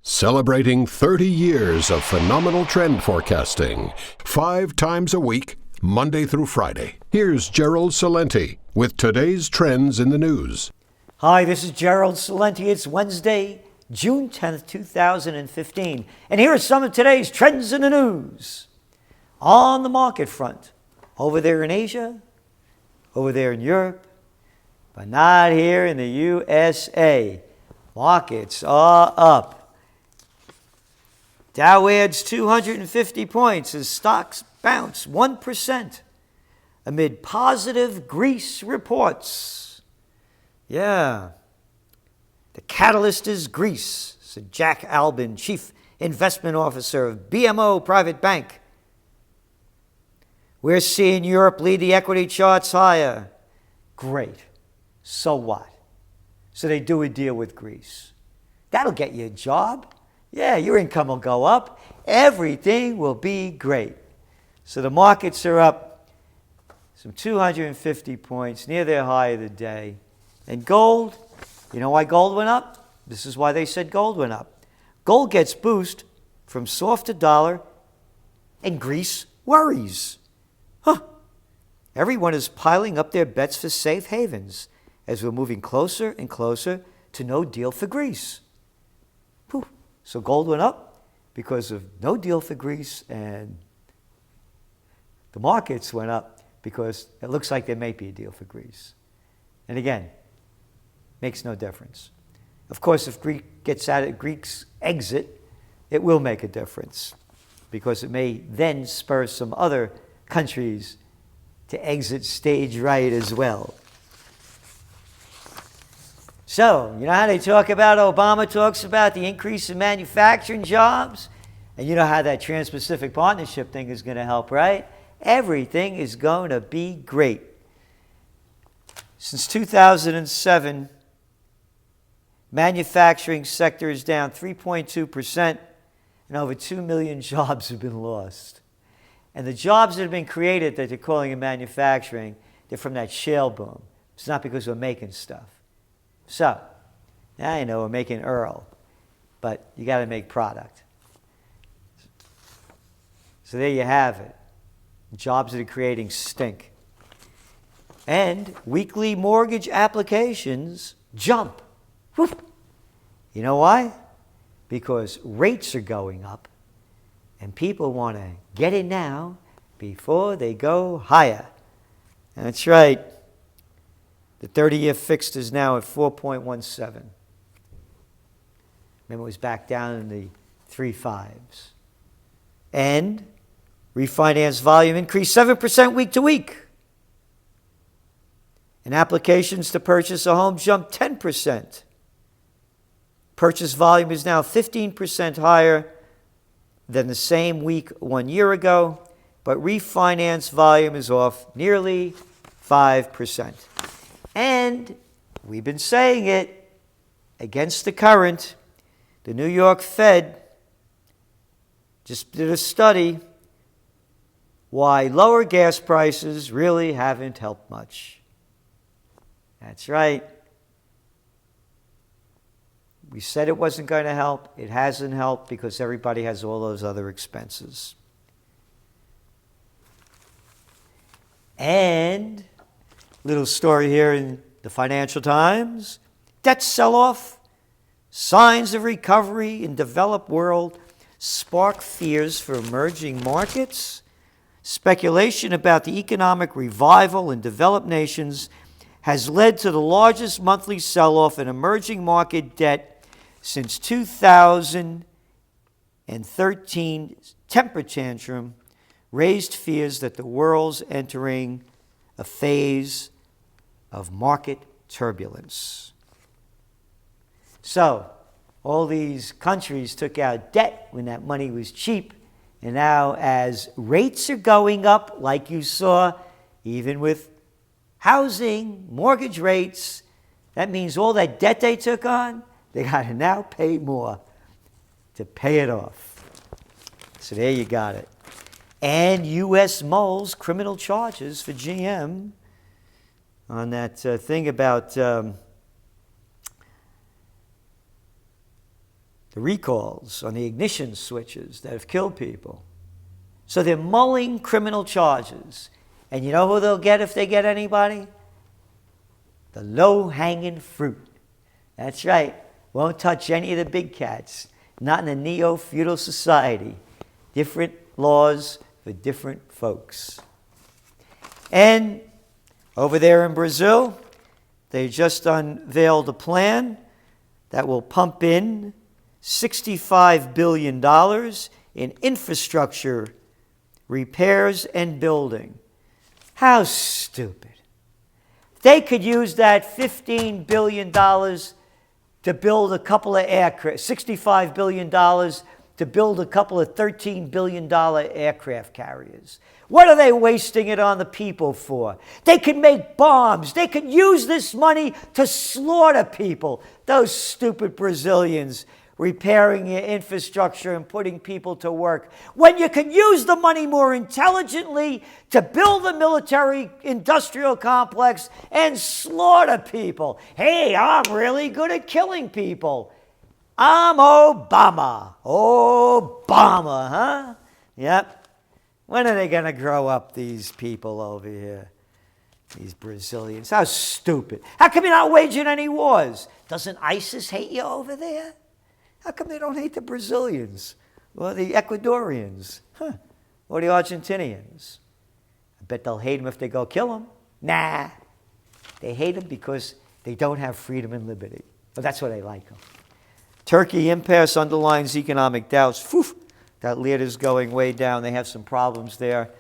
Celebrating 30 years of phenomenal trend forecasting, 5 times a week, Monday through Friday. Here's Gerald Celente with today's trends in the news. Hi, this is Gerald Celente. It's Wednesday, June 10th, 2015. And here are some of today's trends in the news. On the market front, over there in Asia, over there in Europe, but not here in the USA. Markets are up. Dow adds 250 points as stocks bounce 1% amid positive Greece reports. Yeah. The catalyst is Greece, said Jack Albin, Chief Investment Officer of BMO Private Bank. We're seeing Europe lead the equity charts higher. Great. So what? So they do a deal with Greece. That'll get you a job. Yeah, your income will go up. Everything will be great. So the markets are up some 250 points, near their high of the day. And gold, you know why gold went up? This is why they said gold went up. Gold gets boost from softer dollar and Greece worries. Everyone is piling up their bets for safe havens as we're moving closer and closer to no deal for Greece. Whew. So gold went up because of no deal for Greece, and the markets went up because it looks like there may be a deal for Greece. And again, makes no difference. Of course, if Greeks exit, it will make a difference because it may then spur some other countries to exit stage right as well. So, you know how they talk about, Obama talks about the increase in manufacturing jobs? And you know how that Trans-Pacific Partnership thing is going to help, right? Everything is going to be great. Since 2007, manufacturing sector is down 3.2%, and over 2 million jobs have been lost. And the jobs that have been created that they're calling in manufacturing, they're from that shale boom. It's not because we're making stuff. So, I know we're making Earl, but you got to make product. So there you have it. Jobs that are creating stink. And weekly mortgage applications jump. Whoop. You know why? Because rates are going up, and people want to get in now before they go higher. That's right. The 30-year fixed is now at 4.17. Remember, it was back down in the 3.5s. And refinance volume increased 7% week to week. And applications to purchase a home jumped 10%. Purchase volume is now 15% higher than the same week 1 year ago, but refinance volume is off nearly 5%. And we've been saying it, against the current, the New York Fed just did a study why lower gas prices really haven't helped much. That's right. We said it wasn't going to help. It hasn't helped because everybody has all those other expenses. And little story here in the Financial Times. Debt sell-off, signs of recovery in developed world spark fears for emerging markets. Speculation about the economic revival in developed nations has led to the largest monthly sell-off in emerging market debt since 2013. Temper tantrum raised fears that the world's entering a phase of market turbulence. So, all these countries took out debt when that money was cheap, and now as rates are going up, like you saw, even with housing, mortgage rates, that means all that debt they took on, they got to now pay more to pay it off. So there you got it. And U.S. mulls criminal charges for GM on that thing about the recalls on the ignition switches that have killed people. So they're mulling criminal charges. And you know who they'll get if they get anybody? The low-hanging fruit. That's right. Won't touch any of the big cats. Not in a neo-feudal society. Different laws for different folks. And over there in Brazil, they just unveiled a plan that will pump in $65 billion in infrastructure repairs and building. How stupid. They could use that $15 billion to build a couple of aircraft, $65 billion to build a couple of $13 billion aircraft carriers. What are they wasting it on the people for? They could make bombs. They could use this money to slaughter people. Those stupid Brazilians repairing your infrastructure and putting people to work, when you can use the money more intelligently to build a military-industrial complex and slaughter people. Hey, I'm really good at killing people. I'm Obama. Obama, huh? Yep. When are they going to grow up, these people over here? These Brazilians. How stupid. How come you're not waging any wars? Doesn't ISIS hate you over there? How come they don't hate the Brazilians or the Ecuadorians? Or the Argentinians? I bet they'll hate them if they go kill them. Nah. They hate them because they don't have freedom and liberty. But that's why they like them. Turkey impasse underlines economic doubts. Phew, that leader's going way down. They have some problems there.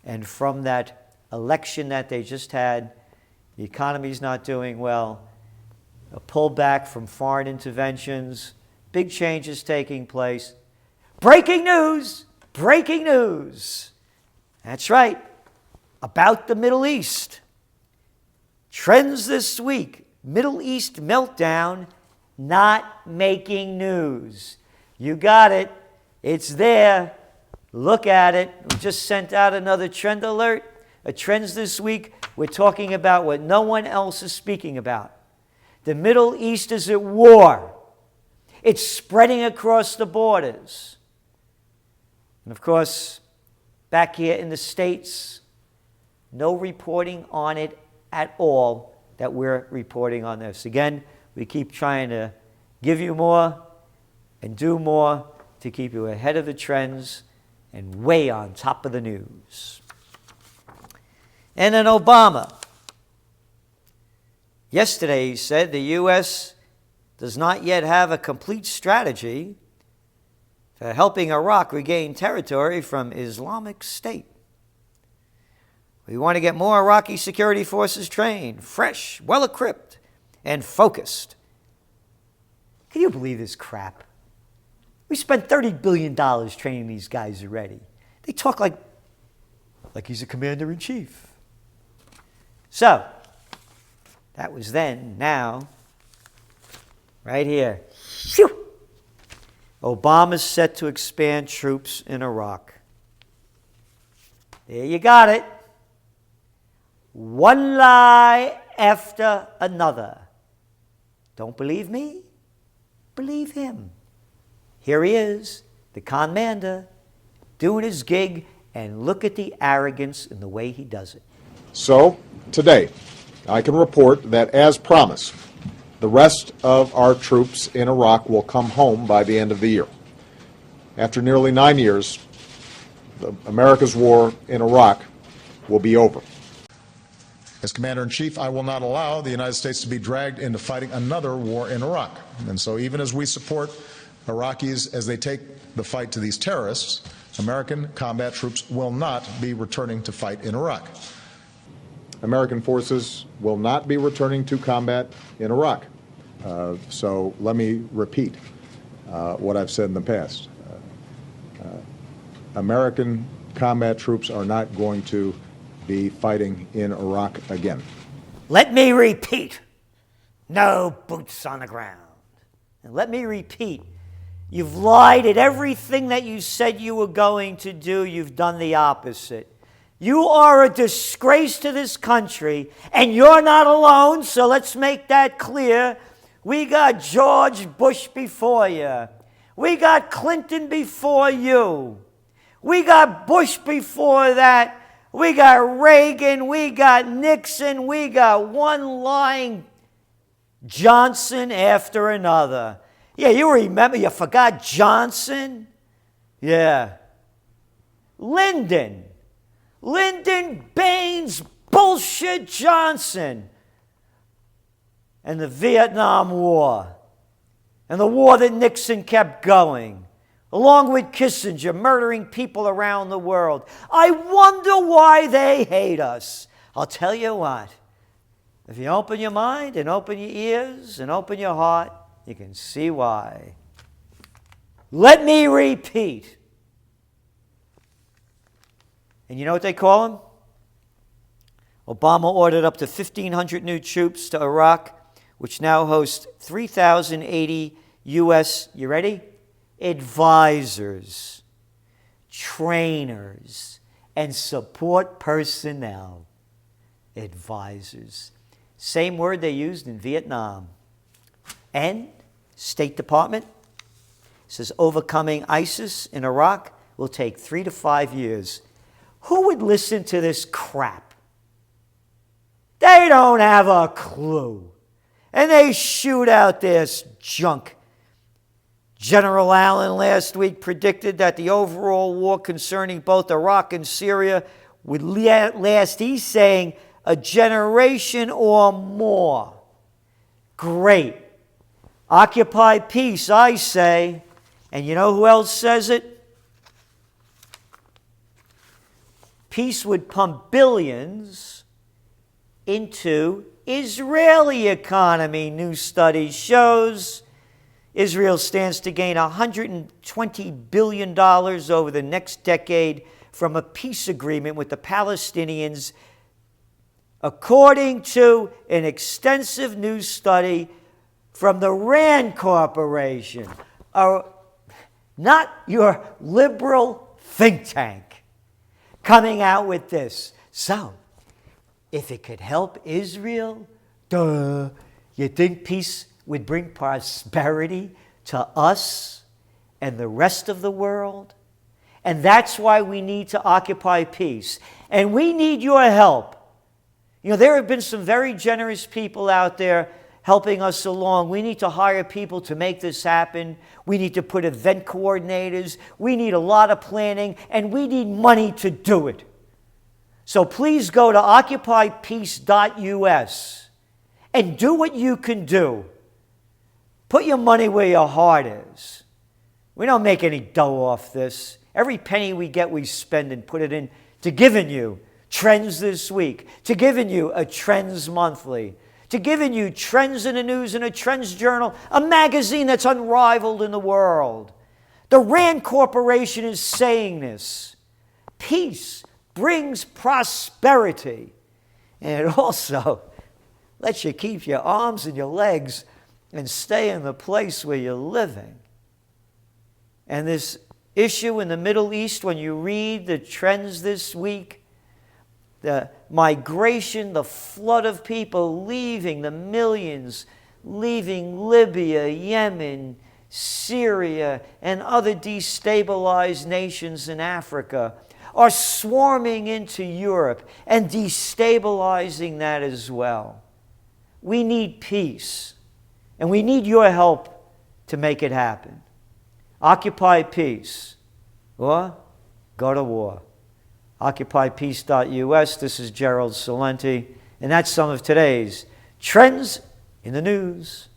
And from that election that they just had, the economy's not doing well. A pullback from foreign interventions. Big changes taking place. Breaking news! Breaking news! That's right. About the Middle East. Trends this week. Middle East meltdown, not making news. You got it. It's there. Look at it. We just sent out another trend alert. A Trends this week. We're talking about what no one else is speaking about. The Middle East is at war. It's spreading across the borders. And of course, back here in the States, no reporting on it at all that we're reporting on this. Again, we keep trying to give you more and do more to keep you ahead of the trends and way on top of the news. And then Obama. Yesterday he said the U.S. does not yet have a complete strategy for helping Iraq regain territory from Islamic State. We want to get more Iraqi security forces trained, fresh, well-equipped, and focused. Can you believe this crap? We spent $30 billion training these guys already. They talk like he's a commander-in-chief. So, that was then. Now, right here. Phew. Obama's set to expand troops in Iraq. There you got it. One lie after another. Don't believe me? Believe him. Here he is, the commander, doing his gig, and look at the arrogance in the way he does it. So, today, I can report that, as promised, the rest of our troops in Iraq will come home by the end of the year. After nearly 9 years, America's war in Iraq will be over. As Commander-in-Chief, I will not allow the United States to be dragged into fighting another war in Iraq. And so even as we support Iraqis as they take the fight to these terrorists, American combat troops will not be returning to fight in Iraq. American forces will not be returning to combat in Iraq. So let me repeat what I've said in the past. American combat troops are not going to be fighting in Iraq again. Let me repeat. No boots on the ground. And let me repeat. You've lied at everything that you said you were going to do. You've done the opposite. You are a disgrace to this country, and you're not alone, so let's make that clear. We got George Bush before you. We got Clinton before you. We got Bush before that. We got Reagan. We got Nixon. We got one lying Johnson after another. Yeah, you remember, you forgot Johnson? Yeah. Lyndon Baines bullshit Johnson. And the Vietnam War. And the war that Nixon kept going. Along with Kissinger murdering people around the world. I wonder why they hate us. I'll tell you what. If you open your mind and open your ears and open your heart, you can see why. Let me repeat. And you know what they call him? Obama ordered up to 1,500 new troops to Iraq, which now hosts 3,080 U.S., you ready? Advisors, trainers, and support personnel. Advisors. Same word they used in Vietnam. And State Department says overcoming ISIS in Iraq will take 3 to 5 years. Who would listen to this crap? They don't have a clue. And they shoot out this junk. General Allen last week predicted that the overall war concerning both Iraq and Syria would last, he's saying, a generation or more. Great. Occupy peace, I say. And you know who else says it? Peace would pump billions into Israeli economy, new study shows. Israel stands to gain $120 billion over the next decade from a peace agreement with the Palestinians, according to an extensive new study from the RAND Corporation, not your liberal think tank, coming out with this. So, if it could help Israel, you think peace would bring prosperity to us and the rest of the world? And that's why we need to occupy peace. And we need your help. You know, there have been some very generous people out there helping us along. We need to hire people to make this happen. We need to put event coordinators. We need a lot of planning, and we need money to do it. So please go to occupypeace.us and do what you can do. Put your money where your heart is. We don't make any dough off this. Every penny we get, we spend and put it in to giving you Trends This Week, to giving you a Trends Monthly, to giving you Trends in the News and a TrendsJournal, a magazine that's unrivaled in the world. The RAND Corporation is saying this. Peace brings prosperity. And it also lets you keep your arms and your legs and stay in the place where you're living. And this issue in the Middle East, when you read the Trends This Week, the migration, the flood of people leaving, the millions leaving Libya, Yemen, Syria, and other destabilized nations in Africa, are swarming into Europe and destabilizing that as well. We need peace, and we need your help to make it happen. Occupy peace, or go to war. OccupyPeace.us. This is Gerald Celente, and that's some of today's Trends in the News.